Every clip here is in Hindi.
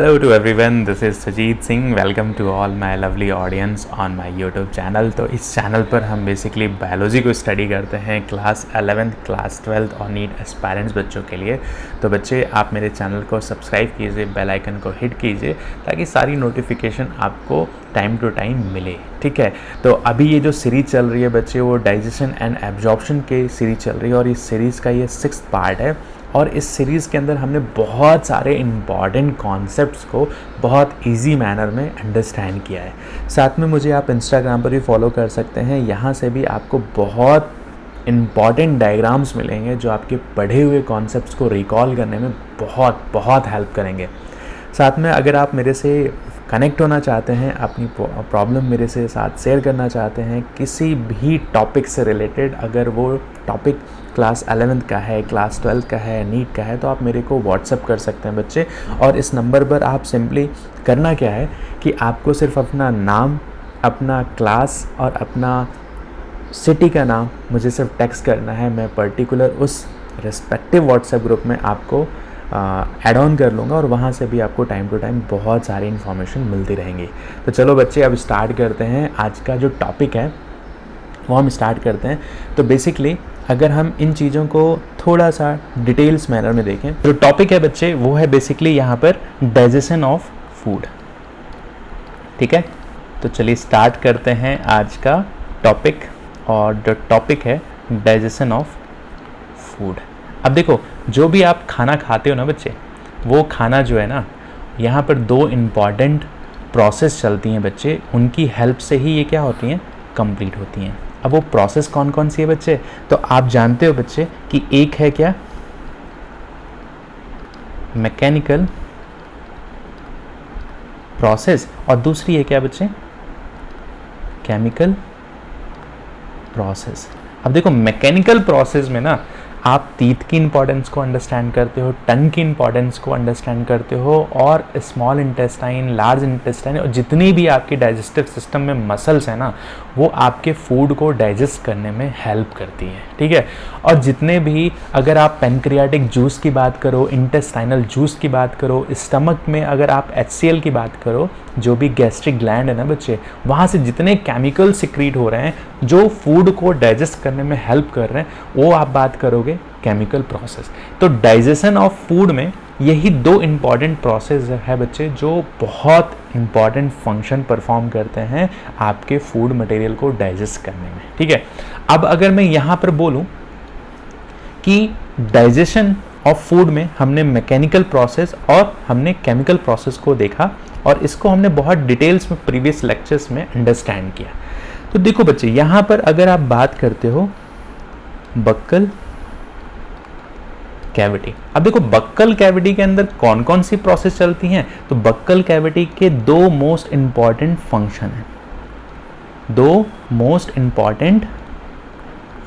Hello to everyone, this is Sujit Singh. Welcome to all my lovely audience on my YouTube channel. तो इस चैनल पर हम बेसिकली बायोलॉजी को स्टडी करते हैं क्लास 11th, क्लास 12th और नीट एस्पायरेंट्स बच्चों के लिए। तो बच्चे आप मेरे चैनल को सब्सक्राइब कीजिए, बेल आइकन को हिट कीजिए ताकि सारी नोटिफिकेशन आपको टाइम टू टाइम मिले। ठीक है, तो अभी ये जो सीरीज़ चल रही है बच्चे वो डाइजेशन एंड एब्जॉर्प्शन की सीरीज़ चल रही है और इस सीरीज़ का ये 6th पार्ट है। और इस सीरीज़ के अंदर हमने बहुत सारे इम्पॉर्टेंट कॉन्सेप्ट्स को बहुत इजी मैनर में अंडरस्टैंड किया है। साथ में मुझे आप इंस्टाग्राम पर भी फॉलो कर सकते हैं, यहाँ से भी आपको बहुत इम्पॉर्टेंट डायग्राम्स मिलेंगे जो आपके पढ़े हुए कॉन्सेप्ट्स को रिकॉल करने में बहुत बहुत हेल्प करेंगे। साथ में अगर आप मेरे से कनेक्ट होना चाहते हैं, अपनी प्रॉब्लम मेरे से साथ शेयर करना चाहते हैं किसी भी टॉपिक से रिलेटेड, अगर वो टॉपिक क्लास 11th का है, क्लास 12th का है, नीट का है, तो आप मेरे को व्हाट्सअप कर सकते हैं बच्चे। और इस नंबर पर आप सिंपली करना क्या है कि आपको सिर्फ अपना नाम, अपना क्लास और अपना सिटी का नाम मुझे सिर्फ टेक्स्ट करना है। मैं पर्टिकुलर उस रिस्पेक्टिव व्हाट्सएप ग्रुप में आपको ऐड ऑन कर लूँगा और वहाँ से भी आपको टाइम टू टाइम बहुत सारी इन्फॉर्मेशन मिलती रहेंगी। तो चलो बच्चे अब स्टार्ट करते हैं। आज का जो टॉपिक है वो हम स्टार्ट करते हैं। तो बेसिकली अगर हम इन चीज़ों को थोड़ा सा डिटेल्स मैनर में देखें, जो टॉपिक है बच्चे वो है बेसिकली यहाँ पर डाइजेशन ऑफ फूड। ठीक है, तो चलिए स्टार्ट करते हैं आज का टॉपिक। और जो टॉपिक है डाइजेशन ऑफ फूड। अब देखो, जो भी आप खाना खाते हो ना बच्चे, वो खाना जो है ना, यहाँ पर 2 इम्पॉर्टेंट प्रोसेस चलती हैं बच्चे, उनकी हेल्प से ही ये क्या होती हैं, कंप्लीट होती हैं। अब वो प्रोसेस कौन कौन सी है बच्चे, तो आप जानते हो बच्चे कि एक है क्या, मैकेनिकल प्रोसेस, और दूसरी है क्या बच्चे, केमिकल प्रोसेस। अब देखो, मैकेनिकल प्रोसेस में ना आप टीथ की इंपॉर्टेंस को अंडरस्टैंड करते हो, टंग की इंपॉर्टेंस को अंडरस्टैंड करते हो, और स्मॉल इंटेस्टाइन, लार्ज इंटेस्टाइन और जितनी भी आपकी डाइजेस्टिव सिस्टम में मसल्स हैं ना, वो आपके फूड को डाइजेस्ट करने में हेल्प करती है। ठीक है, और जितने भी, अगर आप पेनक्रियाटिक जूस की बात करो, इंटेस्टाइनल जूस की बात करो, स्टमक में अगर आप HCl की बात करो, जो भी गैस्ट्रिक ग्लैंड है ना बच्चे, वहाँ से जितने केमिकल सिक्रीट हो रहे हैं जो फूड को डाइजेस्ट करने में हेल्प कर रहे हैं, वो आप बात करोगे केमिकल प्रोसेस। तो डाइजेशन ऑफ फूड में यही 2 इम्पॉर्टेंट प्रोसेस है बच्चे जो बहुत इम्पॉर्टेंट फंक्शन परफॉर्म करते हैं आपके फूड मटेरियल को डाइजेस्ट करने में। ठीक है, अब अगर मैं यहाँ पर बोलूँ कि डाइजेशन ऑफ फूड में हमने मैकेनिकल प्रोसेस और हमने केमिकल प्रोसेस को देखा, और इसको हमने बहुत डिटेल्स में प्रीवियस लेक्चर्स में अंडरस्टैंड किया। तो देखो बच्चे, यहाँ पर अगर आप बात करते हो बक्कल कैविटी, अब देखो बक्कल कैविटी के अंदर कौन कौन सी प्रोसेस चलती हैं, तो बक्कल कैविटी के 2 मोस्ट इंपॉर्टेंट फंक्शन हैं, 2 मोस्ट इंपॉर्टेंट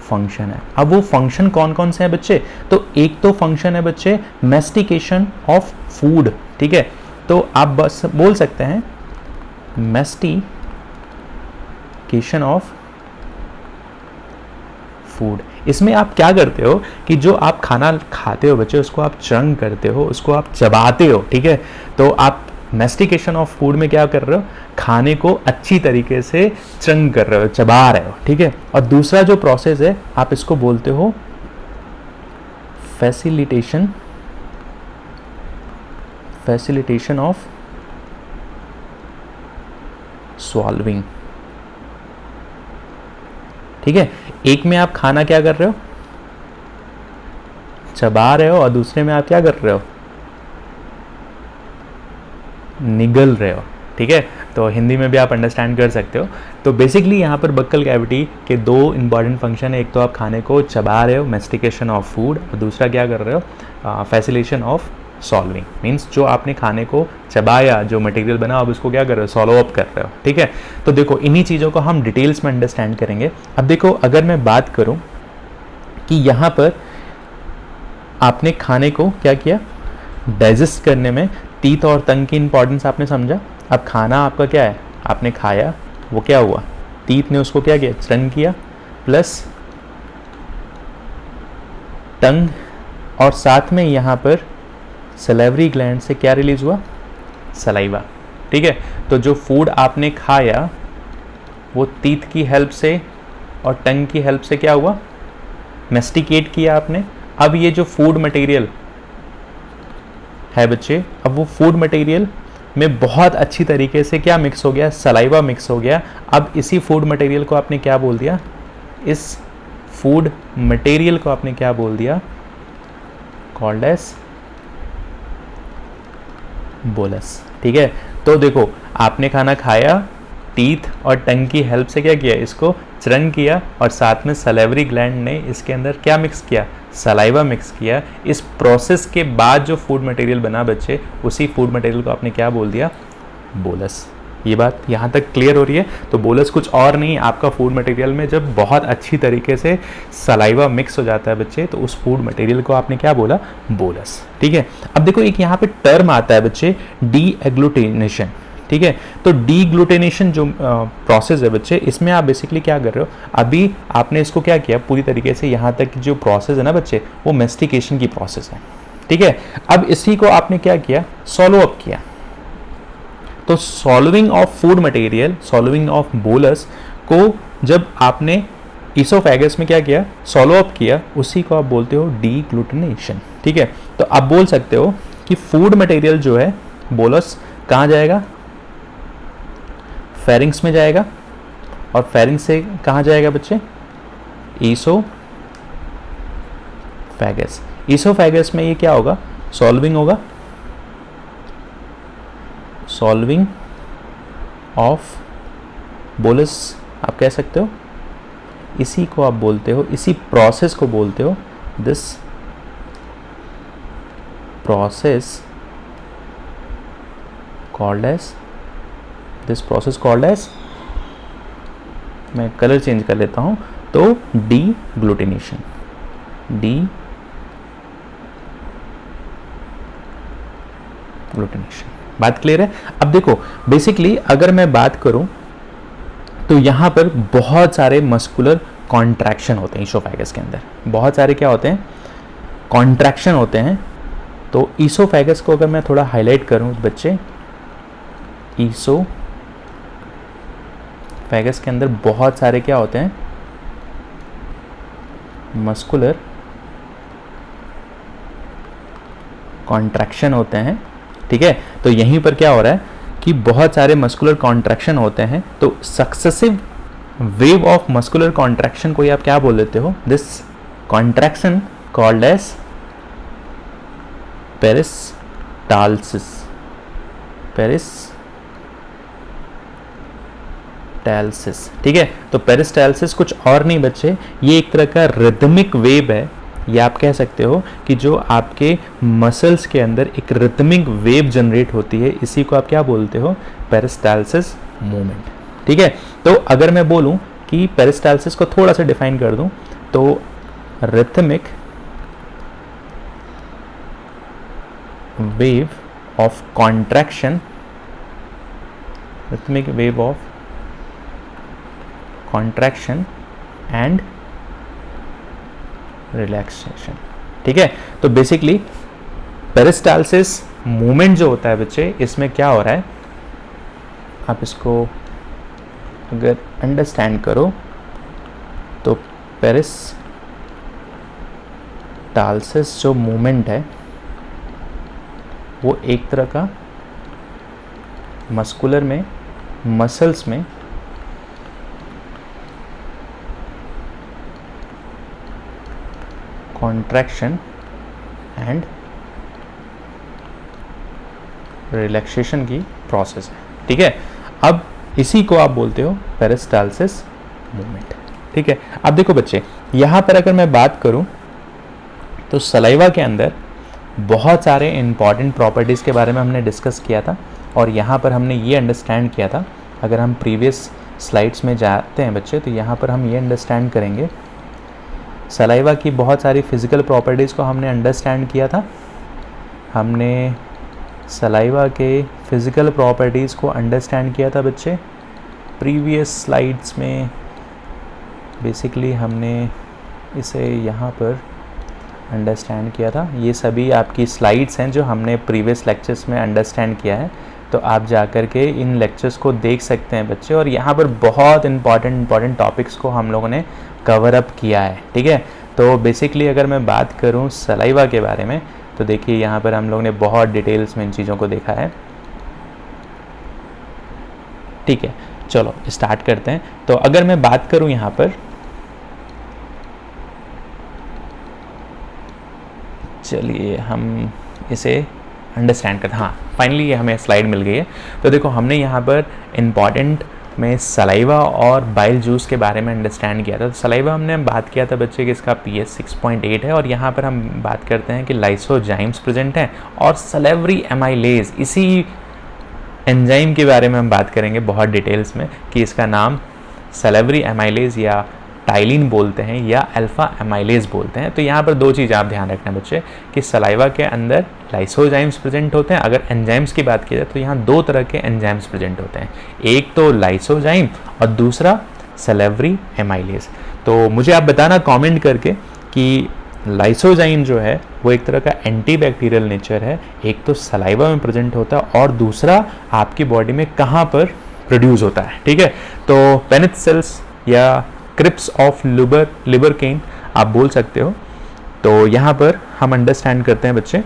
फंक्शन है। अब वो फंक्शन कौन कौन से हैं बच्चे, तो एक तो फंक्शन है बच्चे मैस्टिकेशन ऑफ फूड। ठीक है, तो आप बस बोल सकते हैं मैस्टिकेशन ऑफ फूड। इसमें आप क्या करते हो कि जो आप खाना खाते हो बच्चे, उसको आप च्यंग करते हो, उसको आप चबाते हो। ठीक है, तो आप मैस्टिकेशन ऑफ फूड में क्या कर रहे हो, खाने को अच्छी तरीके से च्यंग कर रहे हो, चबा रहे हो। ठीक है, और दूसरा जो प्रोसेस है आप इसको बोलते हो फैसिलिटेशन ऑफ स्वॉल्विंग। ठीक है, एक में आप खाना क्या कर रहे हो, चबा रहे हो, और दूसरे में आप क्या कर रहे हो, निगल रहे हो। ठीक है, तो हिंदी में भी आप अंडरस्टैंड कर सकते हो। तो बेसिकली यहाँ पर बक्कल कैविटी के 2 इंपॉर्टेंट फंक्शन है, एक तो आप खाने को चबा रहे हो, मैस्टिकेशन ऑफ फूड, और दूसरा क्या कर रहे हो, फैसिलिटेशन ऑफ सॉल्विंग, मीन्स जो आपने खाने को चबाया, जो मटेरियल बना, अब उसको क्या कर रहे हो, सॉल्व अप कर रहे हो। ठीक है, तो देखो इन्हीं चीज़ों को हम डिटेल्स में अंडरस्टैंड करेंगे। अब देखो, अगर मैं बात करूं कि यहाँ पर आपने खाने को क्या किया, डाइजेस्ट करने में टीथ और टंग की इंपॉर्टेंस आपने समझा। अब खाना आपका क्या है, आपने खाया, वो क्या हुआ, टीथ ने उसको क्या किया, च्यंग किया, प्लस टंग, और साथ में यहाँ पर सलेवरी ग्लैंड से क्या रिलीज हुआ, सलाइवा। ठीक है, तो जो फूड आपने खाया वो टीथ की हेल्प से और टंग की हेल्प से क्या हुआ, मेस्टिकेट किया आपने। अब ये जो फूड मटेरियल है बच्चे, अब वो फूड मटेरियल में बहुत अच्छी तरीके से क्या मिक्स हो गया, सलाइवा मिक्स हो गया। अब इसी फूड मटेरियल को आपने क्या बोल दिया, इस फूड मटेरियल को आपने क्या बोल दिया, कॉल्ड एज बोलस। ठीक है, तो देखो आपने खाना खाया, टीथ और टंग की हेल्प से क्या किया, इसको च्रंग किया, और साथ में सलेवरी ग्लैंड ने इसके अंदर क्या मिक्स किया, सलाइवा मिक्स किया। इस प्रोसेस के बाद जो फूड मटेरियल बना बच्चे, उसी फूड मटेरियल को आपने क्या बोल दिया, बोलस। ये बात यहाँ तक क्लियर हो रही है। तो बोलस कुछ और नहीं, आपका फूड मटेरियल में जब बहुत अच्छी तरीके से सलाइवा मिक्स हो जाता है बच्चे, तो उस फूड मटेरियल को आपने क्या बोला, बोलस। ठीक है, अब देखो एक यहाँ पे टर्म आता है बच्चे, डी एग्लूटिनेशन। ठीक है, तो डीग्लूटेनेशन जो प्रोसेस है बच्चे, इसमें आप बेसिकली क्या कर रहे हो, अभी आपने इसको क्या किया पूरी तरीके से, यहाँ तक जो प्रोसेस है ना बच्चे, वो मेस्टिकेशन की प्रोसेस है। ठीक है, अब इसी को आपने क्या किया, सॉलो अप किया। तो solving of food material, solving of bolus को जब आपने इसोफेगस में क्या किया, सॉलो अप किया, उसी को आप बोलते हो डीग्लूटिनेशन। ठीक है, तो आप बोल सकते हो कि फूड मटेरियल जो है बोलस कहाँ जाएगा, फेरिंग्स में जाएगा, और फेरिंग्स से कहाँ जाएगा बच्चे, ईसोफेगस। ईसोफेगस में ये क्या होगा, सॉल्विंग होगा, सॉल्विंग ऑफ बोलस आप कह सकते हो। इसी को आप बोलते हो, इसी प्रोसेस को बोलते हो, this process called as, this process called as, मैं कलर चेंज कर लेता हूं, तो डीग्लूटिनेशन। डीग्लूटिनेशन, बात क्लियर है। अब देखो बेसिकली अगर मैं बात करूं तो यहां पर बहुत सारे मस्कुलर कॉन्ट्रैक्शन होते हैं ईसोफेगस के अंदर, बहुत सारे क्या होते हैं, कॉन्ट्रैक्शन होते हैं। तो ईसोफेगस को अगर मैं थोड़ा हाईलाइट करूं बच्चे, ईसोफेगस के अंदर बहुत सारे क्या होते हैं, मस्कुलर कॉन्ट्रैक्शन होते हैं। ठीक है, तो यहीं पर क्या हो रहा है कि बहुत सारे मस्कुलर कॉन्ट्रैक्शन होते हैं। तो successive wave of muscular contraction को आप क्या बोल देते हो, this contraction called as peristalsis. Peristalsis, ठीक है, तो पेरिस्टाल्सिस कुछ और नहीं बच्चे, ये एक तरह का रिदमिक वेव है। ये आप कह सकते हो कि जो आपके मसल्स के अंदर एक रिदमिक वेव जनरेट होती है, इसी को आप क्या बोलते हो, पेरिस्टाल्सिस मूवमेंट। ठीक है, तो अगर मैं बोलूं कि पेरिस्टाल्सिस को थोड़ा सा डिफाइन कर दूं, तो rhythmic wave of contraction, rhythmic wave of contraction and relaxation. ठीक है, तो बेसिकली पेरिस्टाल्सिस मूवमेंट जो होता है बच्चे, इसमें क्या हो रहा है, आप इसको अगर अंडरस्टैंड करो तो पेरिस्टाल्सिस जो मूवमेंट है वो एक तरह का मस्कुलर में, मसल्स में कॉन्ट्रैक्शन एंड रिलैक्सेशन की प्रोसेस है। ठीक है, अब इसी को आप बोलते हो पेरिस्टाल्सिस मूवमेंट। ठीक है, अब देखो बच्चे, यहाँ पर अगर मैं बात करूँ तो सलाइवा के अंदर बहुत सारे इंपॉर्टेंट प्रॉपर्टीज़ के बारे में हमने डिस्कस किया था, और यहाँ पर हमने ये अंडरस्टैंड किया था, अगर हम प्रीवियस स्लाइड्स में जाते हैं बच्चे, तो यहाँ पर हम ये अंडरस्टैंड करेंगे, सलाइवा की बहुत सारी फिज़िकल प्रॉपर्टीज़ को हमने अंडरस्टैंड किया था। हमने सलाइवा के फिज़िकल प्रॉपर्टीज़ को अंडरस्टैंड किया था बच्चे प्रीवियस स्लाइड्स में। बेसिकली हमने इसे यहाँ पर अंडरस्टैंड किया था। ये सभी आपकी स्लाइड्स हैं जो हमने प्रीवियस लेक्चर्स में अंडरस्टैंड किया है। तो आप जा कर के इन लेक्चर्स को देख सकते हैं बच्चे, और यहाँ पर बहुत इंपॉर्टेंट टॉपिक्स को हम लोगों ने कवर अप किया है, ठीक है। तो बेसिकली अगर मैं बात करूँ सलाइवा के बारे में, तो देखिए यहाँ पर हम लोगों ने बहुत डिटेल्स में इन चीज़ों को देखा है, ठीक है। चलो स्टार्ट करते हैं। तो अगर मैं बात करूं यहाँ पर, चलिए हम इसे अंडरस्टैंड करते हैं। हाँ, फाइनली ये हमें स्लाइड मिल गई है। तो देखो हमने यहाँ पर इम्पॉर्टेंट में सलाइवा और बाइल जूस के बारे में अंडरस्टैंड किया था। तो सलाइवा हमने बात किया था बच्चे कि इसका पीएच 6.8 है, और यहाँ पर हम बात करते हैं कि लाइसोजाइम्स प्रेजेंट हैं और सलेवरी एमाइलेज, इसी एंजाइम के बारे में हम बात करेंगे बहुत डिटेल्स में कि इसका नाम सलेवरी एमाइलेज या टाइलिन बोलते हैं या अल्फा एमाइलेज बोलते हैं। तो यहाँ पर दो चीज़ आप ध्यान रखना बच्चे कि सलाइवा के अंदर लाइसोजाइम्स प्रेजेंट होते हैं। अगर एंजाइम्स की बात की जाए तो यहाँ दो तरह के एंजाइम्स प्रेजेंट होते हैं, एक तो लाइसोजाइम और दूसरा सलेवरी एमाइलेज। तो मुझे आप बताना कमेंट करके कि लाइसोजाइम जो है वो एक तरह का एंटीबैक्टीरियल नेचर है, एक तो सलाइवा में प्रेजेंट होता है और दूसरा आपकी बॉडी में कहाँ पर प्रोड्यूस होता है, ठीक है। तो पेनिथ सेल्स या क्रिप्स ऑफ लिबर केन आप बोल सकते हो। तो यहाँ पर हम अंडरस्टैंड करते हैं बच्चे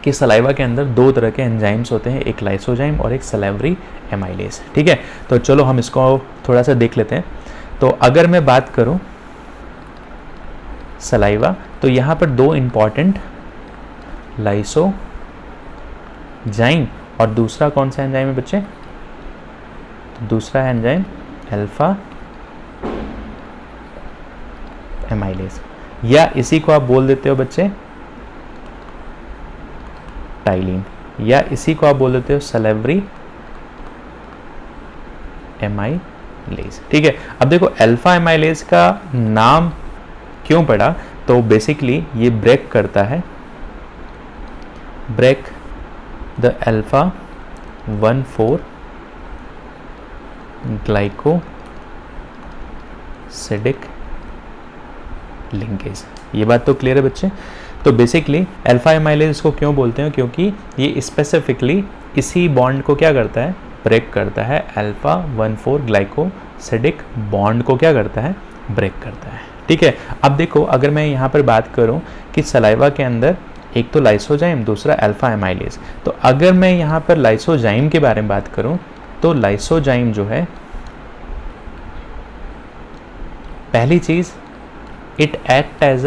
कि सलाइवा के अंदर दो तरह के एंजाइम्स होते हैं, एक लाइसोजाइम और एक सलेवरी एमाइलेज, ठीक है। तो चलो हम इसको थोड़ा सा देख लेते हैं। तो अगर मैं बात करूँ सलाइवा, तो यहाँ पर दो इम्पॉर्टेंट लाइसोजाइम और दूसरा कौन सा एंजाइम है बच्चे, तो दूसरा है एंजाइम अल्फा एमाइलेज, या इसी को आप बोल देते हो बच्चे टाइलिन, या इसी को आप बोल देते हो सलेवरी एमाइलेज, ठीक है। अब देखो अल्फा एमाइलेज का नाम क्यों पड़ा, तो बेसिकली ये ब्रेक करता है, break the alpha 1,4 glycosidic linkage. ये बात तो क्लियर है बच्चे। तो बेसिकली अल्फा एमाइलेज को क्यों बोलते हैं, क्योंकि ये स्पेसिफिकली इसी बॉन्ड को क्या करता है, ब्रेक करता है। अल्फा 1,4 ग्लाइकोसिडिक बॉन्ड को क्या करता है, ब्रेक करता है, ठीक है। अब देखो अगर मैं यहाँ पर बात करूँ कि सलाइवा के अंदर एक तो लाइसोजाइम, दूसरा अल्फा एमाइलेज, तो अगर मैं यहाँ पर लाइसोजाइम के बारे में बात करूँ तो लाइसोजाइम जो है, पहली चीज़ it act as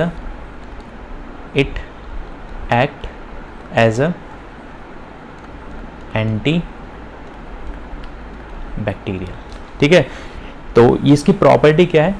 a anti bacterial, ठीक है। तो इसकी प्रॉपर्टी क्या है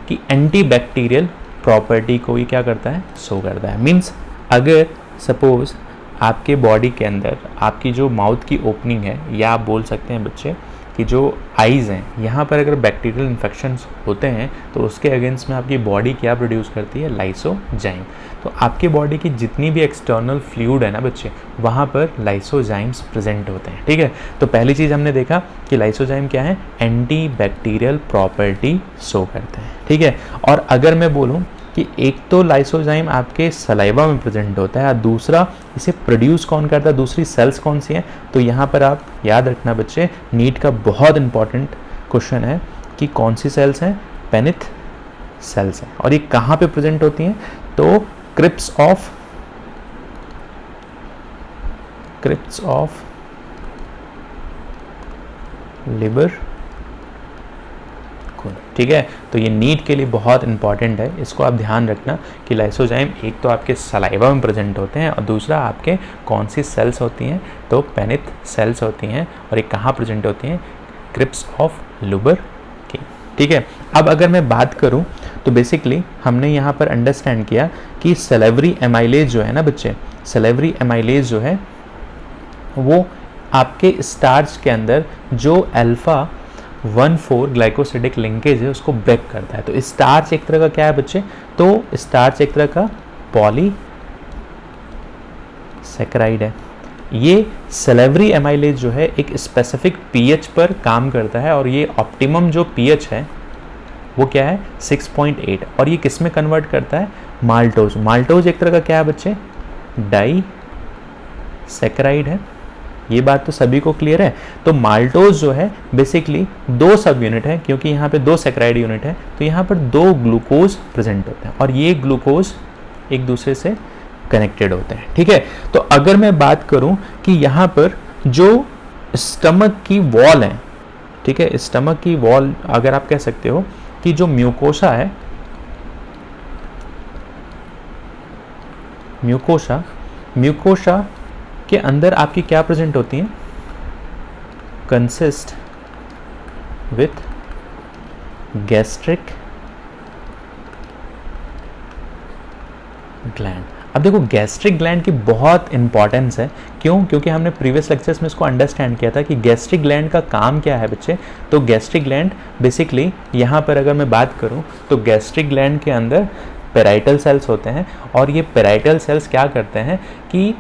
कि एंटी बैक्टीरियल प्रॉपर्टी को ये क्या करता है, शो करता है। मीन्स अगर सपोज आपके बॉडी के अंदर आपकी जो माउथ की ओपनिंग है, या आप बोल सकते हैं बच्चे कि जो आइज़ हैं, यहाँ पर अगर बैक्टीरियल इन्फेक्शंस होते हैं तो उसके अगेंस्ट में आपकी बॉडी क्या प्रोड्यूस करती है, लाइसोजाइम। तो आपकी बॉडी की जितनी भी एक्सटर्नल फ्लूइड है ना बच्चे, वहाँ पर लाइसोजाइम्स प्रेजेंट होते हैं, ठीक है। तो पहली चीज़ हमने देखा कि लाइसोजाइम क्या है, एंटी बैक्टीरियल प्रॉपर्टी शो करते हैं, ठीक है। और अगर मैं बोलूँ कि एक तो लाइसोजाइम आपके सलाइवा में प्रेजेंट होता है और दूसरा इसे प्रोड्यूस कौन करता है, दूसरी सेल्स कौन सी हैं, तो यहाँ पर आप याद रखना बच्चे, नीट का बहुत इंपॉर्टेंट क्वेश्चन है कि कौन सी सेल्स हैं, पेनिथ सेल्स हैं। और ये कहाँ पे प्रेजेंट होती हैं, तो क्रिप्स ऑफ लिबर, ठीक है। तो ये नीट के लिए बहुत इंपॉर्टेंट है, इसको आप ध्यान रखना कि लाइसोजाइम एक तो आपके सलाइवा में प्रेजेंट होते हैं और दूसरा आपके कौन सी सेल्स होती हैं, तो पेनिथ सेल्स होती हैं, और ये कहाँ प्रेजेंट होती हैं, क्रिप्स ऑफ लिबर की, ठीक है। अब अगर मैं बात करूँ तो बेसिकली हमने यहाँ पर अंडरस्टैंड किया कि सलेवरी एमाइलेज जो है ना बच्चे, सलेवरी एमाइलेज जो है वो आपके स्टार्च के अंदर जो अल्फा 1,4 ग्लाइकोसिडिक लिंकेज है उसको ब्रेक करता है। तो स्टार्च एक तरह का क्या है बच्चे, तो स्टार्च एक तरह का पॉलीसैकेराइड है। ये सलेवरी एमाइलेज जो है एक स्पेसिफिक पीएच पर काम करता है, और ये ऑप्टिमम जो पीएच है वो क्या है, 6.8, और ये किस में कन्वर्ट करता है, माल्टोज। माल्टोज एक तरह का क्या है बच्चे, डाई सैकेराइड है, ये बात तो सभी को क्लियर है। तो माल्टोज जो है बेसिकली 2 सब यूनिट है, क्योंकि यहाँ पे 2 सैकराइड यूनिट है, तो यहाँ पर 2 ग्लूकोज प्रेजेंट होते हैं और ये ग्लूकोज एक दूसरे से कनेक्टेड होते हैं, ठीक है। तो अगर मैं बात करूं कि यहाँ पर जो स्टमक की वॉल है, ठीक है, स्टमक की वॉल अगर आप कह सकते हो कि जो म्यूकोसा है, म्यूकोसा के अंदर आपकी क्या प्रेजेंट होती है, कंसिस्ट विथ गैस्ट्रिक ग्लैंड। अब देखो गैस्ट्रिक ग्लैंड की बहुत इंपॉर्टेंस है, क्यों? क्योंकि हमने प्रीवियस लेक्चर्स में इसको अंडरस्टैंड किया था कि गैस्ट्रिक ग्लैंड का काम क्या है बच्चे। तो गैस्ट्रिक ग्लैंड बेसिकली यहाँ पर अगर मैं बात करूँ तो गैस्ट्रिक ग्लैंड के अंदर पेराइटल सेल्स होते हैं और ये पेराइटल सेल्स क्या करते हैं कि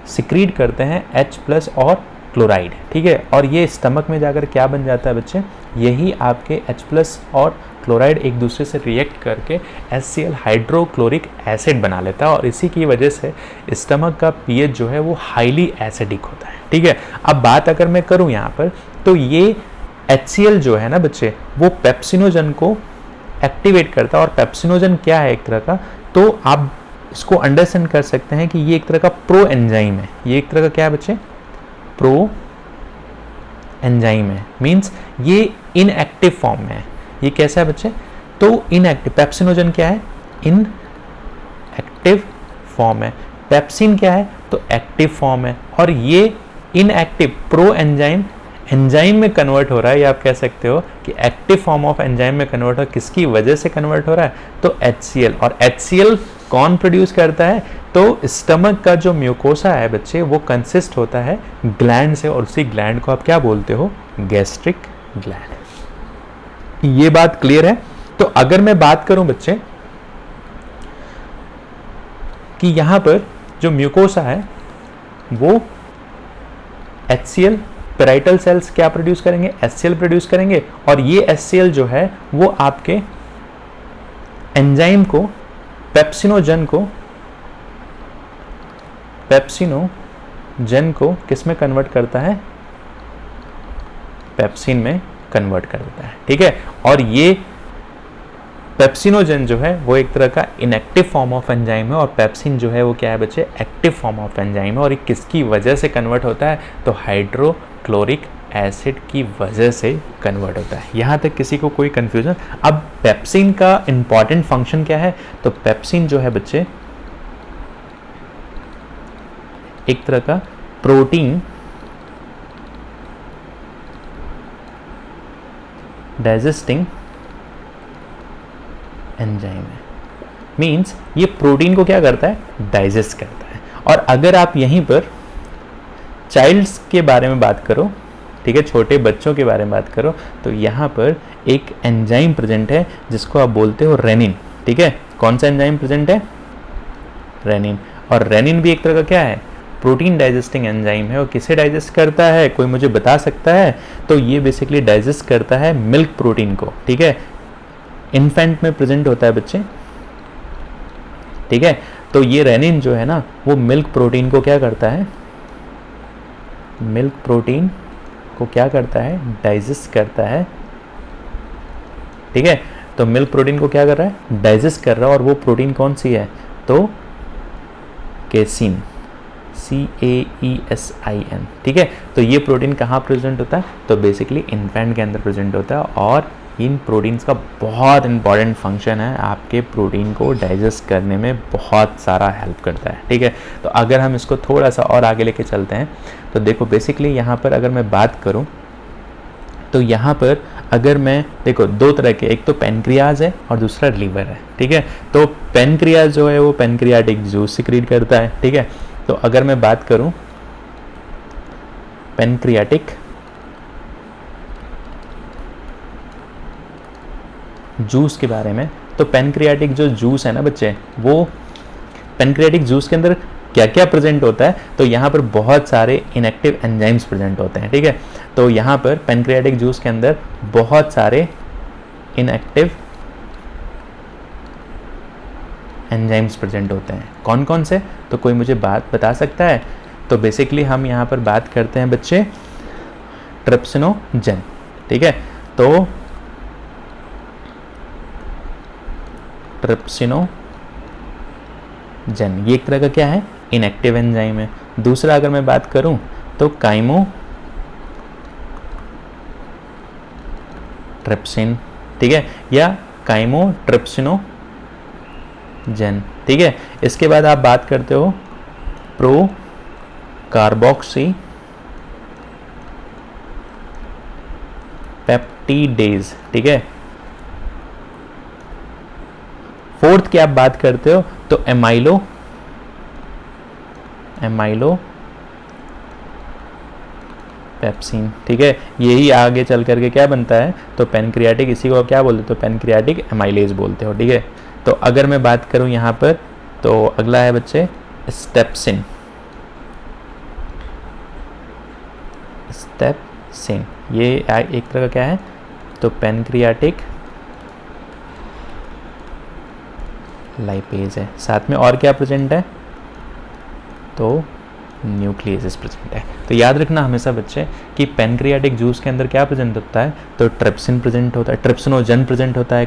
सिक्रीट करते हैं H+ और क्लोराइड, ठीक है। और ये स्टमक में जाकर क्या बन जाता है बच्चे, यही आपके H+ और क्लोराइड एक दूसरे से रिएक्ट करके HCl हाइड्रोक्लोरिक एसिड बना लेता है और इसी की वजह से स्टमक का pH जो है वो हाईली एसिडिक होता है, ठीक है। अब बात अगर मैं करूं यहाँ पर तो ये HCl जो है ना बच्चे वो पेप्सिनोजन को एक्टिवेट करता है और पेप्सिनोजन क्या है एक तरह का, तो आप इसको अंडरस्टैंड कर सकते हैं कि ये एक तरह का प्रो एंजाइम है। ये एक तरह का क्या है बच्चे, प्रो एंजाइम है, मीन्स ये इनएक्टिव फॉर्म में है। ये कैसा है बच्चे, तो इनएक्टिव, पेप्सिनोजन क्या है, इनएक्टिव फॉर्म है, पेप्सिन क्या है, तो एक्टिव फॉर्म है, और ये इनएक्टिव प्रो एंजाइम एंजाइम में कन्वर्ट हो रहा है, या आप कह सकते हो कि एक्टिव फॉर्म ऑफ एंजाइम में कन्वर्ट हो, किसकी वजह से कन्वर्ट हो रहा है, तो HCl। और HCl कौन प्रोड्यूस करता है, तो स्टमक का जो म्यूकोसा है बच्चे वो कंसिस्ट होता है ग्लैंड से, और उसी ग्लैंड को आप क्या बोलते हो, गैस्ट्रिक ग्लैंड। ये बात क्लियर है। तो अगर मैं बात करूं बच्चे कि यहां पर जो म्यूकोसा है वो HCl, पेराइटल सेल्स क्या प्रोड्यूस करेंगे, HCl प्रोड्यूस करेंगे, और ये HCl जो है वो आपके एंजाइम को, पेप्सिनोजन को किस में कन्वर्ट करता है, पेप्सिन में कन्वर्ट कर देता है, ठीक है। और ये पेप्सिनोजन जो है वो एक तरह का इनएक्टिव फॉर्म ऑफ एंजाइम है, और पेप्सिन जो है वो क्या है बच्चे, एक्टिव फॉर्म ऑफ एंजाइम है, और ये किसकी वजह से कन्वर्ट होता है, तो हाइड्रोक्लोरिक एसिड की वजह से कन्वर्ट होता है। यहाँ तक किसी को कोई कंफ्यूजन? अब पेप्सिन का इंपॉर्टेंट फंक्शन क्या है, तो पेप्सिन जो है बच्चे एक तरह का प्रोटीन डाइजेस्टिंग एंजाइम है, मींस ये प्रोटीन को क्या करता है, डाइजेस्ट करता है। और अगर आप यहीं पर चाइल्ड्स के बारे में बात करो, ठीक है, छोटे बच्चों के बारे में बात करो, तो यहाँ पर एक एंजाइम प्रेजेंट है जिसको आप बोलते हो रेनिन, ठीक है। कौन सा एंजाइम प्रेजेंट है, रेनिन। और रेनिन भी एक तरह का क्या है, प्रोटीन डाइजेस्टिंग एंजाइम है। और किसे डाइजेस्ट करता है, कोई मुझे बता सकता है? तो ये बेसिकली डाइजेस्ट करता है मिल्क प्रोटीन को, ठीक है। इन्फेंट में प्रेजेंट होता है बच्चे, ठीक है। तो ये रेनिन जो है ना वो मिल्क प्रोटीन को क्या करता है, मिल्क प्रोटीन को क्या करता है, डाइजेस्ट करता है, ठीक है। तो मिल्क प्रोटीन को क्या कर रहा है, डाइजेस्ट कर रहा है। और वो प्रोटीन कौन सी है, तो केसिन, CAESIN, ठीक है। तो ये प्रोटीन कहाँ प्रेजेंट होता है, तो बेसिकली इन्फेंट के अंदर प्रेजेंट होता है। और इन प्रोटीन्स का बहुत इंपॉर्टेंट फंक्शन है, आपके प्रोटीन को डाइजेस्ट करने में बहुत सारा हेल्प करता है, ठीक है। तो अगर हम इसको थोड़ा सा और आगे लेके चलते हैं तो देखो बेसिकली यहाँ पर अगर मैं बात करूँ तो यहाँ पर अगर मैं देखो दो तरह के, एक तो पेनक्रियाज है और दूसरा लीवर है, ठीक है। तो पेनक्रियाज जो है वो पेनक्रियाटिक जूस सिक्रीट करता है, ठीक है। तो अगर मैं बात करूँ पेनक्रियाटिक जूस के बारे में, तो पेनक्रियाटिक जो जूस है ना बच्चे, वो पेनक्रियाटिक जूस के अंदर क्या क्या प्रेजेंट होता है, तो यहाँ पर बहुत सारे इनएक्टिव एंजाइम्स प्रेजेंट होते हैं, ठीक है। तो यहाँ पर पेनक्रियाटिक जूस के अंदर बहुत सारे इनएक्टिव एंजाइम्स प्रेजेंट होते हैं। कौन कौन से, तो कोई मुझे बात बता सकता है? तो बेसिकली हम यहाँ पर बात करते हैं बच्चे ट्रिप्सिनोजन, ठीक है। तो ट्रिप्सिनोजन ये एक तरह का क्या है, इनएक्टिव एंजाइम है। दूसरा अगर मैं बात करूं तो काइमोट्रिप्सिन, ठीक है, या काइमोट्रिप्सिनोजन, ठीक है। इसके बाद आप बात करते हो प्रो कार्बोक्सी पेप्टिडेज, ठीक है। फोर्थ की आप बात करते हो तो एमाइलो पेप्सिन, ठीक है। यही आगे चल करके क्या बनता है, तो पेनक्रियाटिक, इसी को क्या बोलते हो, तो पेनक्रियाटिक एमाइलेज बोलते हो, ठीक है। तो अगर मैं बात करूं यहाँ पर तो अगला है बच्चे स्टेप्सिन, ये एक तरह का क्या है, तो पेनक्रियाटिक लाइपेज है। साथ में और क्या प्रेजेंट है, तो न्यूक्लियस प्रेजेंट है। तो याद रखना हमेशा बच्चे कि पेनक्रियाटिक जूस के अंदर क्या प्रेजेंट होता है, तो ट्रिप्सिन प्रेजेंट होता है, ट्रिप्सिनोजन प्रेजेंट होता है,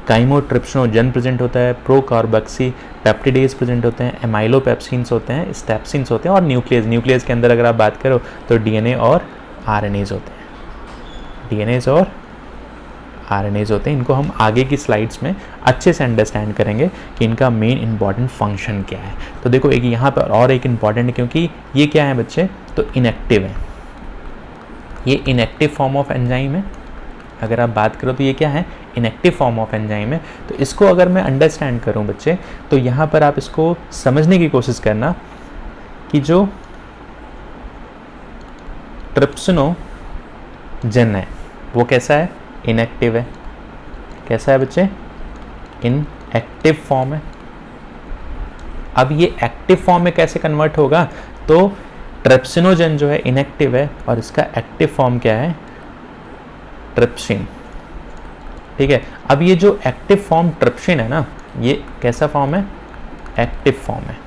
काइमोट्रिप्सिनोजन प्रेजेंट होता है, प्रोकार्बोक्सी पेप्टिडेज प्रेजेंट होते हैं, एमाइलोपेप्सिन्स होते हैं, स्टेप्सिन्स होते हैं, और न्यूक्लियस के अंदर अगर आप बात करो तो डीएनए और आरएनएज होते हैं, डीएनएज और आरएनएज होते हैं। इनको हम आगे की स्लाइड्स में अच्छे से अंडरस्टैंड करेंगे कि इनका मेन इंपॉर्टेंट फंक्शन क्या है। तो देखो एक यहाँ पर और एक इंपॉर्टेंट है, क्योंकि ये क्या है बच्चे, तो इनएक्टिव है, ये इनएक्टिव फॉर्म ऑफ एंजाइम है। अगर आप बात करो तो ये क्या है, इनएक्टिव फॉर्म ऑफ एंजाइम है। तो इसको अगर मैं अंडरस्टैंड करूं बच्चे, तो यहाँ पर आप इसको समझने की कोशिश करना कि जो ट्रिप्सिनोजन है वो कैसा है, इनएक्टिव है। कैसा है बच्चे, इनएक्टिव फॉर्म है। अब ये एक्टिव फॉर्म में कैसे कन्वर्ट होगा, तो ट्रिप्सिनोजन जो है इनएक्टिव है और इसका एक्टिव फॉर्म क्या है, ट्रिप्सिन, ठीक है। अब ये जो एक्टिव फॉर्म ट्रिप्सिन है ना, ये कैसा फॉर्म है, एक्टिव फॉर्म है,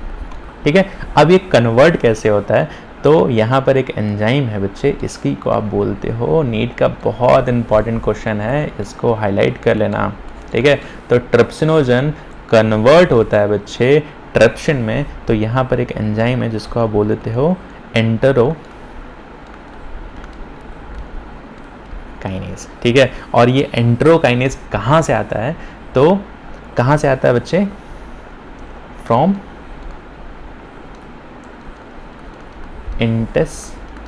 ठीक है। अब ये कन्वर्ट कैसे होता है, तो यहाँ पर एक एंजाइम है बच्चे, इसकी को आप बोलते हो, नीट का बहुत इंपॉर्टेंट क्वेश्चन है, इसको हाईलाइट कर लेना, ठीक है। तो ट्रिप्सिनोजन कन्वर्ट होता है बच्चे ट्रिप्सिन में, तो यहाँ पर एक एंजाइम है जिसको आप बोल देते हो एंटेरोकाइनेज, ठीक है। और ये एंटेरोकाइनेज कहाँ से आता है, तो कहाँ से आता है बच्चे, फ्रॉम इंटेस्टाइनल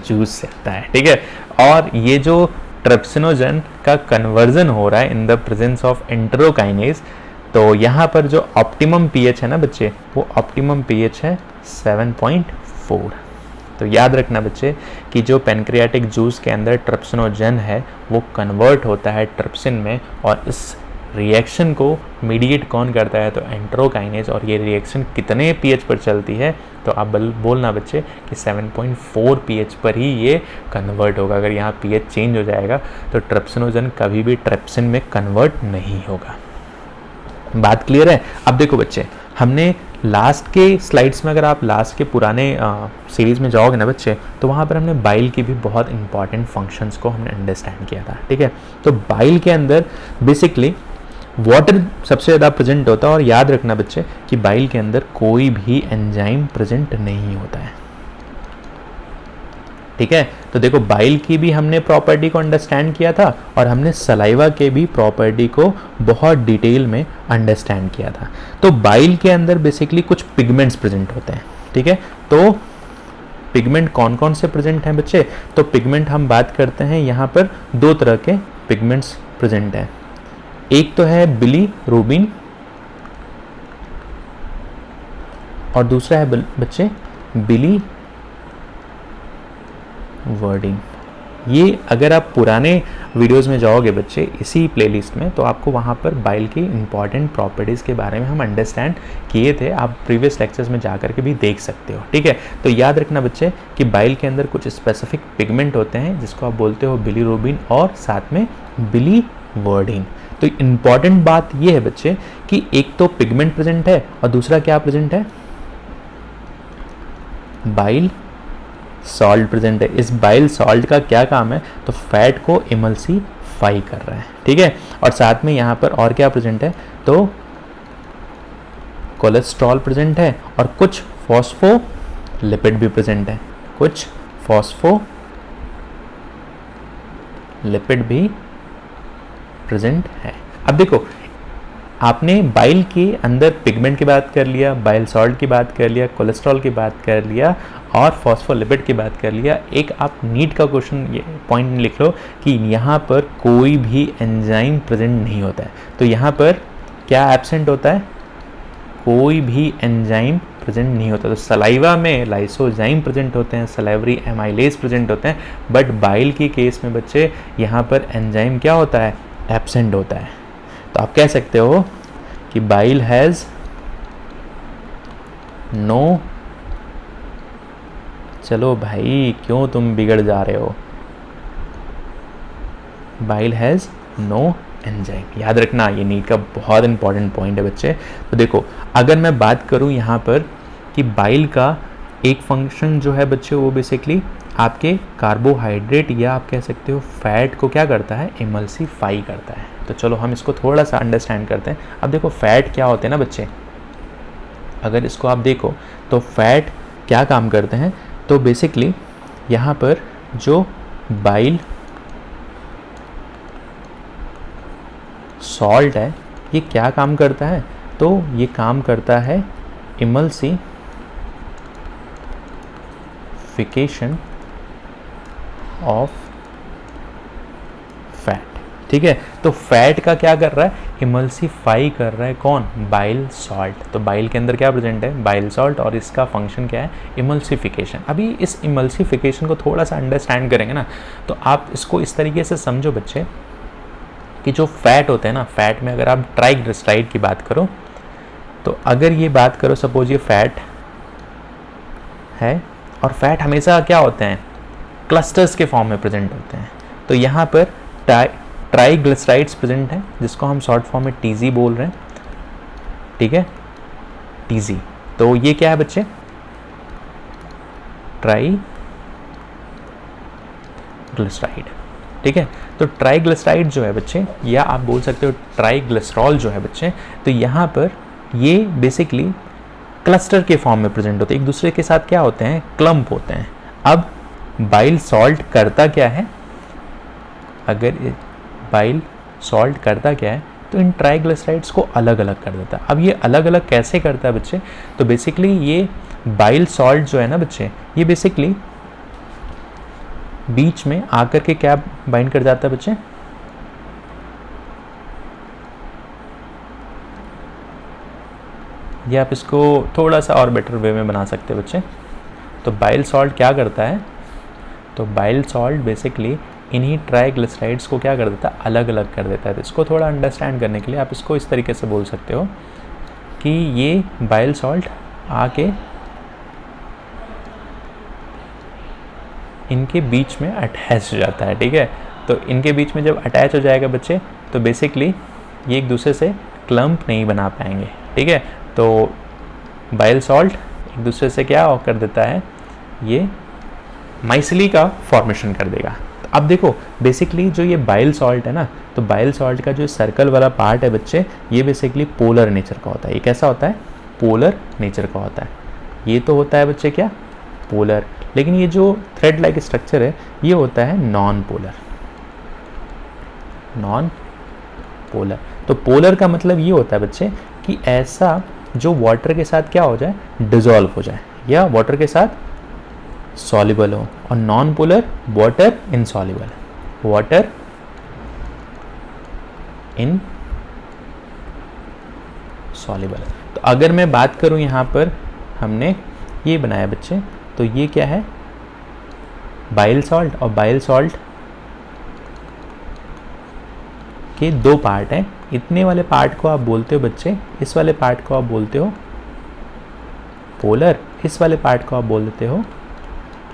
जूस से आता है, ठीक है। और ये जो ट्रिप्सिनोजन का कन्वर्जन हो रहा है in the presence of enterokinase, तो यहाँ पर जो ऑप्टिमम पीएच है ना बच्चे, वो ऑप्टिमम पीएच है 7.4। तो याद रखना बच्चे कि जो पेनक्रियाटिक जूस के अंदर ट्रिप्सिनोजन है वो कन्वर्ट होता है ट्रिप्सिन में, और इस रिएक्शन को मीडिएट कौन करता है, तो एंटेरोकाइनेज। और ये रिएक्शन कितने पीएच पर चलती है, तो आप बोलना बच्चे कि 7.4 पीएच पर ही ये कन्वर्ट होगा। अगर यहाँ पीएच चेंज हो जाएगा तो ट्रिप्सिनोजन कभी भी ट्रिप्सिन में कन्वर्ट नहीं होगा। बात क्लियर है। अब देखो बच्चे, हमने लास्ट के स्लाइड्स में, अगर आप लास्ट के पुराने सीरीज़ में जाओगे ना बच्चे, तो वहाँ पर हमने बाइल की भी बहुत इंपॉर्टेंट फंक्शंस को हमने अंडरस्टैंड किया था, ठीक है। तो बाइल के अंदर बेसिकली वाटर सबसे ज़्यादा प्रेजेंट होता है, और याद रखना बच्चे कि बाइल के अंदर कोई भी एंजाइम प्रेजेंट नहीं होता है, ठीक है। तो देखो बाइल की भी हमने प्रॉपर्टी को अंडरस्टैंड किया था, और हमने सलाइवा के भी प्रॉपर्टी को बहुत डिटेल में अंडरस्टैंड किया था। तो बाइल के अंदर बेसिकली कुछ पिगमेंट्स प्रेजेंट होते हैं, ठीक है। तो पिगमेंट कौन कौन से प्रेजेंट हैं बच्चे, तो पिगमेंट हम बात करते हैं यहाँ पर दो तरह के पिगमेंट्स प्रेजेंट हैं। एक तो है बिलीरुबिन और दूसरा है बच्चे बिलीवर्डिन। ये अगर आप पुराने वीडियोस में जाओगे बच्चे इसी प्लेलिस्ट में, तो आपको वहाँ पर बाइल की इंपॉर्टेंट प्रॉपर्टीज़ के बारे में हम अंडरस्टैंड किए थे, आप प्रीवियस लेक्चर्स में जा करके भी देख सकते हो, ठीक है। तो याद रखना बच्चे कि बाइल के अंदर कुछ स्पेसिफिक पिगमेंट होते हैं जिसको आप बोलते हो बिलीरुबिन और साथ में बिलीवर्डिन। तो इम्पॉर्टेंट बात ये है बच्चे कि एक तो पिगमेंट प्रेजेंट है और दूसरा क्या प्रेजेंट है, बाइल सॉल्ट प्रेजेंट है। इस बाइल सॉल्ट का क्या काम है, तो फैट को इमल्सीफाई कर रहा है, ठीक है। और साथ में यहाँ पर और क्या प्रेजेंट है, तो कोलेस्ट्रॉल प्रेजेंट है और कुछ फॉस्फोलिपिड भी प्रेजेंट है, कुछ फॉस्फोलिपिड भी प्रेजेंट है। अब देखो, आपने बाइल के अंदर पिगमेंट की बात कर लिया, बाइल सॉल्ट की बात कर लिया, कोलेस्ट्रॉल की बात कर लिया और फॉस्फोलिपिड की बात कर लिया। एक आप नीट का क्वेश्चन ये पॉइंट लिख लो कि यहाँ पर कोई भी एंजाइम प्रेजेंट नहीं होता है। तो यहाँ पर क्या एब्सेंट होता है, कोई भी एंजाइम प्रेजेंट नहीं होता। तो सलाइवा में लाइसोजाइम प्रेजेंट होते हैं, सलाइवरी एमाइलेज प्रेजेंट होते हैं, बट बाइल के केस में बच्चे यहाँ पर एंजाइम क्या होता है, एब्सेंट होता है। तो आप कह सकते हो कि बाइल हैज़ नो, चलो भाई क्यों तुम बिगड़ जा रहे हो, बाइल हैज़ नो एंजाइम। याद रखना, ये नीट का बहुत इंपॉर्टेंट पॉइंट है बच्चे। तो देखो, अगर मैं बात करूं यहाँ पर कि बाइल का एक फंक्शन जो है बच्चे, वो बेसिकली आपके कार्बोहाइड्रेट या आप कह सकते हो फैट को क्या करता है, इमल्सीफाई करता है। तो चलो हम इसको थोड़ा सा अंडरस्टैंड करते हैं। अब देखो, फैट क्या होते हैं ना बच्चे, अगर इसको आप देखो तो फैट क्या काम करते हैं, तो बेसिकली यहाँ पर जो बाइल सॉल्ट है ये क्या काम करता है, तो ये काम करता है इमल्सिफिकेशन ऑफ फैट, ठीक है। तो फैट का क्या कर रहा है, इमल्सीफाई कर रहा है कौन, बाइल सॉल्ट। तो बाइल के अंदर क्या प्रेजेंट है, बाइल सॉल्ट, और इसका फंक्शन क्या है, इमल्सिफिकेशन। अभी इस इमल्सिफिकेशन को थोड़ा सा अंडरस्टैंड करेंगे ना, तो आप इसको इस तरीके से समझो बच्चे कि जो फैट होते हैं ना, फैट में अगर आप ट्राइग्लिसराइड की बात करो, तो अगर ये बात करो सपोज ये फैट है, और फैट हमेशा क्या होते हैं, क्लस्टर्स के फॉर्म में प्रेजेंट होते हैं। तो यहाँ पर ट्राइग्लिसराइड्स प्रेजेंट हैं, जिसको हम शॉर्ट फॉर्म में टीजी बोल रहे हैं, ठीक है, टीजी। तो ये क्या है बच्चे, ट्राइग्लिसराइड, ठीक है। तो ट्राइग्लिसराइड जो है बच्चे, या आप बोल सकते हो ट्राइग्लिसरॉल जो है बच्चे, तो यहाँ पर ये बेसिकली क्लस्टर के फॉर्म में प्रेजेंट होते हैं, एक दूसरे के साथ क्या होते हैं, क्लम्प होते हैं। अब बाइल सॉल्ट करता क्या है, अगर बाइल सॉल्ट करता क्या है, तो इन ट्राइग्लिसराइड्स को अलग अलग कर देता है। अब ये अलग अलग कैसे करता है बच्चे, तो बेसिकली ये बाइल सॉल्ट जो है ना बच्चे, ये बेसिकली बीच में आकर के क्या बाइंड कर जाता है बच्चे, ये आप इसको थोड़ा सा और बेटर वे में बना सकते हैं बच्चे। तो बाइल सॉल्ट क्या करता है, तो बाइल सॉल्ट बेसिकली इन्हीं ट्राइग्लिसराइड्स को क्या कर देता है, अलग अलग कर देता है। तो इसको थोड़ा अंडरस्टैंड करने के लिए आप इसको इस तरीके से बोल सकते हो कि ये बाइल सॉल्ट आके इनके बीच में अटैच हो जाता है, ठीक है। तो इनके बीच में जब अटैच हो जाएगा बच्चे, तो बेसिकली ये एक दूसरे से क्लम्प नहीं बना पाएंगे, ठीक है। तो बाइल सॉल्ट एक दूसरे से क्या कर देता है, ये माइसिली का फॉर्मेशन कर देगा। तो अब देखो, बेसिकली जो ये बाइल सॉल्ट है ना, तो बाइल सॉल्ट का जो सर्कल वाला पार्ट है बच्चे, ये बेसिकली पोलर नेचर का होता है। ये कैसा होता है, पोलर नेचर का होता है। ये तो होता है बच्चे क्या, पोलर, लेकिन ये जो थ्रेड लाइक स्ट्रक्चर है ये होता है नॉन पोलर। नॉन पोलर, तो पोलर का मतलब ये होता है बच्चे कि ऐसा जो वाटर के साथ क्या हो जाए, डिसॉल्व हो जाए, या वाटर के साथ सॉल्युबल हो। और non polar, water insoluble, water in soluble. तो अगर मैं बात करूं, यहाँ पर हमने ये बनाया बच्चे, तो ये क्या है, बाइल सॉल्ट, और बाइल सॉल्ट के दो पार्ट हैं। इतने वाले पार्ट को आप बोलते हो बच्चे, इस वाले पार्ट को आप बोलते हो पोलर, इस वाले पार्ट को आप बोलते हो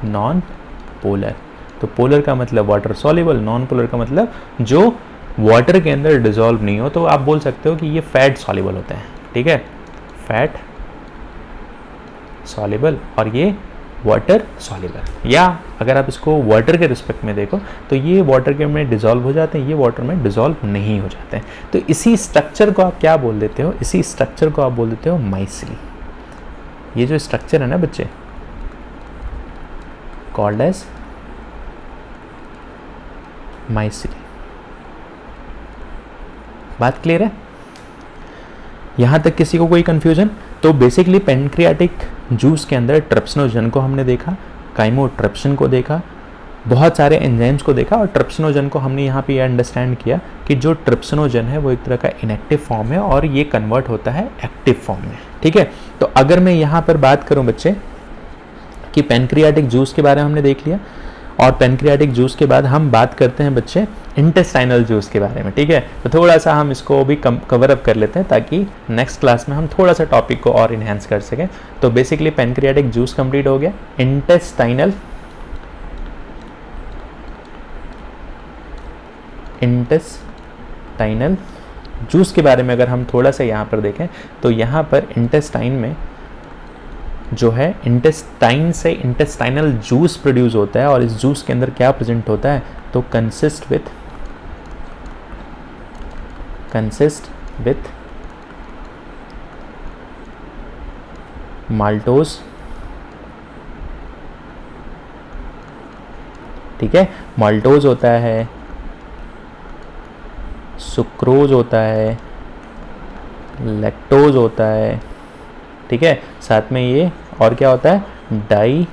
नॉन पोलर। तो पोलर का मतलब वाटर सॉल्युबल, नॉन पोलर का मतलब जो वाटर के अंदर डिसॉल्व नहीं हो। तो आप बोल सकते हो कि ये फैट सॉल्युबल होते हैं, ठीक है, फैट सॉल्युबल, और ये वाटर सॉल्युबल, या अगर आप इसको वाटर के रिस्पेक्ट में देखो तो ये वाटर के में डिज़ोल्व हो जाते हैं, ये वाटर में डिज़ोल्व नहीं हो जाते हैं। तो इसी स्ट्रक्चर को आप क्या बोल देते हो, इसी स्ट्रक्चर को आप बोल देते हो माइसिली। ये जो स्ट्रक्चर है ना बच्चे, कॉल्ड एज माइसिली। बात क्लियर है? यहां तक किसी को कोई कंफ्यूजन? तो बेसिकली पेनक्रियाटिक जूस के अंदर ट्रिप्सिनोजन को हमने देखा, काइमोट्रिप्सिन को देखा, बहुत सारे एंजाइम्स को देखा, और ट्रिप्सिनोजन को हमने यहाँ पे ये अंडरस्टैंड किया कि जो ट्रिप्सिनोजन है वो एक तरह का इनएक्टिव फॉर्म है और ये कन्वर्ट होता है एक्टिव फॉर्म में। ठीक है, तो अगर मैं यहाँ पर बात करूँ बच्चे कि पेनक्रियाटिक जूस के बारे में हमने देख लिया, और पेनक्रियाटिक जूस के बाद हम बात करते हैं बच्चे इंटेस्टाइनल जूस के बारे में। ठीक है, तो थोड़ा सा हम इसको भी कवर अप कर लेते हैं ताकि नेक्स्ट क्लास में हम थोड़ा सा टॉपिक को और इन्हेंस कर सकें। तो बेसिकली पेनक्रियाटिक जूस कंप्लीट हो गया। इंटेस्टाइनल जूस के बारे में अगर हम थोड़ा सा यहाँ पर देखें तो यहाँ पर इंटेस्टाइन में जो है, इंटेस्टाइन से इंटेस्टाइनल जूस प्रोड्यूस होता है, और इस जूस के अंदर क्या प्रेजेंट होता है, तो कंसिस्ट विथ माल्टोज। ठीक है, माल्टोज होता है, सुक्रोज होता है, लैक्टोज होता है। ठीक है, साथ में ये और क्या होता है, डाई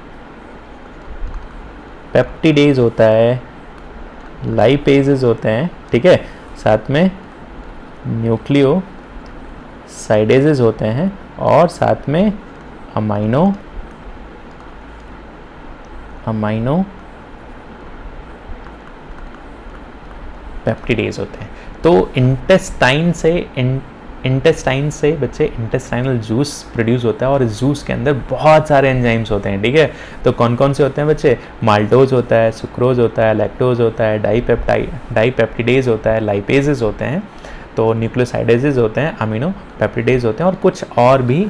पेप्टिडेज होता है, लाइपेजेस होते हैं। ठीक है, साथ में न्यूक्लियोसाइडेजेस होते हैं, और साथ में अमाइनो पेप्टिडेज होते हैं। तो इंटेस्टाइन से बच्चे इंटेस्टाइनल जूस प्रोड्यूस होता है, और इस जूस के अंदर बहुत सारे एंजाइम्स होते हैं। ठीक है, तो कौन कौन से होते हैं बच्चे, माल्टोज होता है, सुक्रोज होता है, लैक्टोज होता है, डाईपेप्टिडेज होता है, लाइपेजेस होते हैं, तो न्यूक्लियोसाइडेजेस होते हैं, अमीनो पेप्टिडेज होते हैं, और कुछ और भी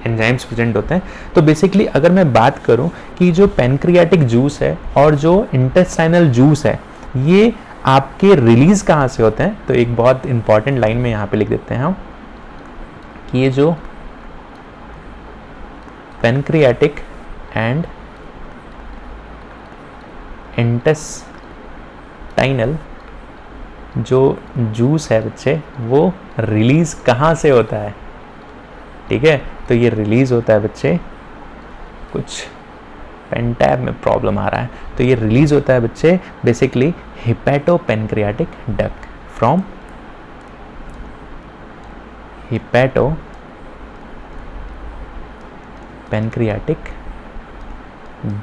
एंजाइम्स प्रेजेंट होते हैं। तो बेसिकली अगर मैं बात करूं कि जो पेनक्रियाटिक जूस है और जो इंटेस्टाइनल जूस है, ये आपके रिलीज कहाँ से होते हैं, तो एक बहुत इंपॉर्टेंट लाइन में यहाँ पे लिख देते हैं हम कि ये जो पेनक्रियाटिक एंड इंटेस्टाइनल जो जूस है बच्चे, वो रिलीज कहाँ से होता है। ठीक है, तो ये रिलीज होता है बच्चे, कुछ पेन टैब में प्रॉब्लम आ रहा है, तो ये रिलीज होता है बच्चे बेसिकली हेपेटोपेनक्रियाटिक डक्ट, फ्रॉम हेपेटोपेनक्रियाटिक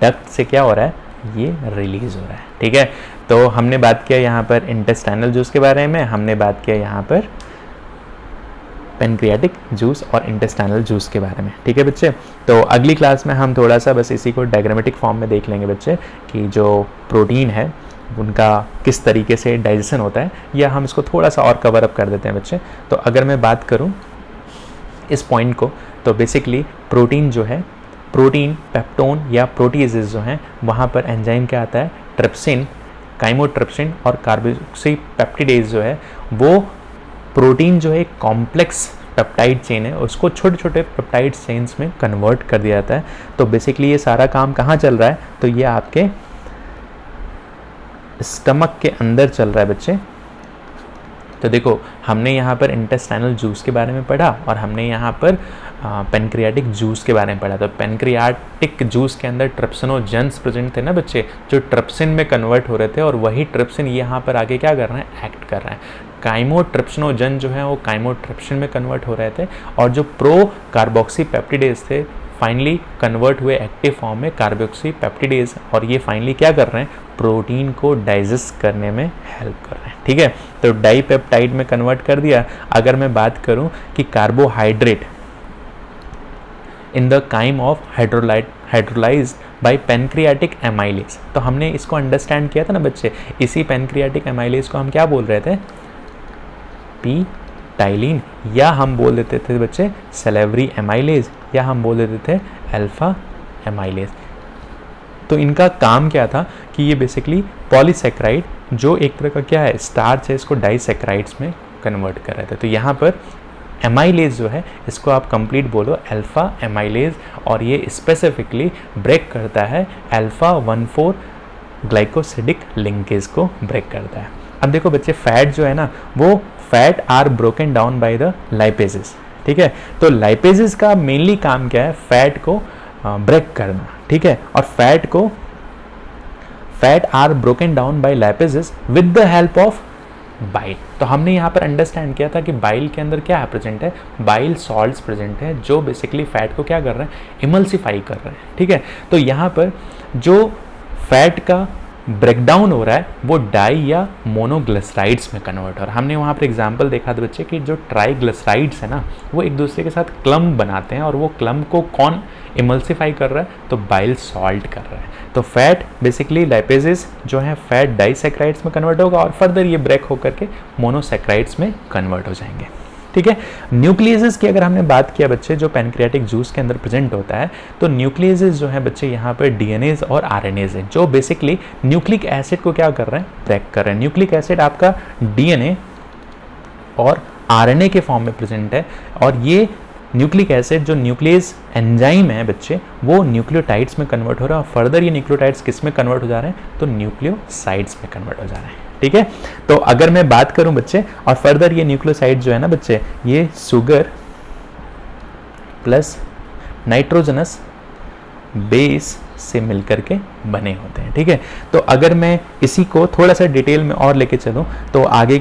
डक्ट से क्या हो रहा है, ये रिलीज हो रहा है। ठीक है, तो हमने बात किया यहाँ पर इंटेस्टाइनल जूस के बारे में, हमने बात किया यहाँ पर पेनक्रियाटिक जूस और इंटेस्टाइनल जूस के बारे में। ठीक है बच्चे, तो अगली क्लास में हम थोड़ा सा बस इसी को डायग्रामेटिक फॉर्म में देख लेंगे बच्चे कि जो प्रोटीन है उनका किस तरीके से डाइजेशन होता है, या हम इसको थोड़ा सा और कवर अप कर देते हैं बच्चे। तो अगर मैं बात करूं इस पॉइंट को, तो बेसिकली प्रोटीन जो है, प्रोटीन पेप्टोन या प्रोटीजेज जो हैं, वहाँ पर एंजाइम क्या आता है, ट्रिप्सिन, काइमोट्रिप्सिन और कार्बोक्सी पेप्टिडेज जो है, वो प्रोटीन जो है एक कॉम्प्लेक्स पेप्टाइड चेन है, उसको छोटे छोटे पेप्टाइड चेन्स में कन्वर्ट कर दिया जाता है। तो बेसिकली ये सारा काम कहाँ चल रहा है, तो ये आपके स्टमक के अंदर चल रहा है बच्चे। तो देखो, हमने यहाँ पर इंटेस्टाइनल जूस के बारे में पढ़ा, और हमने यहाँ पर पेनक्रियाटिक जूस के बारे में पढ़ा। तो पेनक्रियाटिक जूस के अंदर ट्रिप्सिनोजेंस प्रेजेंट थे ना बच्चे, जो ट्रिप्सिन में कन्वर्ट हो रहे थे, और वही ट्रिप्सिन यहाँ पर आगे क्या कर रहे हैं, एक्ट कर रहे हैं। काइमोट्रिप्सिनोजन जो है वो काइमोट्रिप्सिन में कन्वर्ट हो रहे थे, और जो प्रो कार्बोक्सी पेप्टिडेज थे फाइनली कन्वर्ट हुए एक्टिव फॉर्म में कार्बोक्सी पेप्टिडेज, और ये फाइनली क्या कर रहे हैं, प्रोटीन को डाइजेस्ट करने में हेल्प कर रहे हैं। ठीक है, तो डाईपेप्टाइड में कन्वर्ट कर दिया। अगर मैं बात करूं कि carbohydrate in the chyme of hydrolysed by pancreatic amylase, तो हमने इसको अंडरस्टैंड किया था ना बच्चे, इसी पेनक्रियाटिक एमाइलेज को हम क्या बोल रहे थे, पी टाइलिन, या हम बोल देते थे बच्चे सेलेवरी एमाइलेज, या हम बोल देते थे अल्फा एमाइलेज। तो इनका काम क्या था कि ये बेसिकली पॉलीसेक्राइड जो एक तरह का क्या है स्टार्च है, इसको डाइसेक्राइड्स में कन्वर्ट कर रहे थे। तो यहाँ पर एमाइलेज जो है इसको आप कंप्लीट बोलो अल्फा एमाइलेज, और ये स्पेसिफिकली ब्रेक करता है अल्फा 1,4 ग्लाइकोसिडिक लिंकेज को ब्रेक करता है। अब देखो बच्चे, फैट जो है ना वो fat are broken down by the lipases, ठीक है। तो लाइपेजेस का मेनली काम क्या है, फैट को ब्रेक करना, ठीक है। और fat are broken down by lipases with the help of bile. तो हमने यहाँ पर अंडरस्टैंड किया था कि बाइल के अंदर क्या है प्रेजेंट है, बाइल सॉल्ट्स प्रेजेंट है जो बेसिकली फैट को क्या कर रहे हैं, इमल्सिफाई कर रहे हैं, ठीक है। तो यहाँ पर जो फैट का ब्रेकडाउन हो रहा है वो डाई या मोनोग्लिसराइड्स में कन्वर्ट हो रहा है। हमने वहाँ पर एग्जांपल देखा था बच्चे कि जो ट्राइग्लिसराइड्स है ना वो एक दूसरे के साथ क्लम्ब बनाते हैं, और वो क्लम्ब को कौन इमल्सिफाई कर रहा है, तो बाइल सॉल्ट कर रहा है। तो फैट बेसिकली लाइपेजेस जो है फैट डाइसेक्राइड्स में कन्वर्ट होगा, और फर्दर ये ब्रेक होकर के मोनोसेक्राइड्स में कन्वर्ट हो जाएंगे, ठीक है। न्यूक्लियसेस की अगर हमने बात किया बच्चे, जो पैनक्रियाटिक जूस के अंदर प्रेजेंट होता है, तो न्यूक्लियसेस जो है बच्चे यहाँ पर डीएनएज और आरएनएज हैं जो बेसिकली न्यूक्लिक एसिड को क्या कर रहे हैं, ब्रेक कर रहे हैं। न्यूक्लिक एसिड आपका डीएनए और आरएनए के फॉर्म में प्रेजेंट है, और ये न्यूक्लिक एसिड जो न्यूक्लियस एंजाइम है बच्चे वो न्यूक्लियोटाइड्स में कन्वर्ट हो रहा है, और फर्दर ये न्यूक्लियोटाइड्स किस में कन्वर्ट हो जा रहे हैं, तो न्यूक्लियोसाइड्स में कन्वर्ट हो जा रहे हैं, ठीक है। तो अगर मैं बात करूं बच्चे, और फर्दर ये न्यूक्लियोसाइड जो है ना बच्चे, ये शुगर प्लस नाइट्रोजनस बेस से मिलकर के बने होते हैं, ठीक है। तो अगर मैं इसी को थोड़ा सा डिटेल में और लेके चलूं तो आगे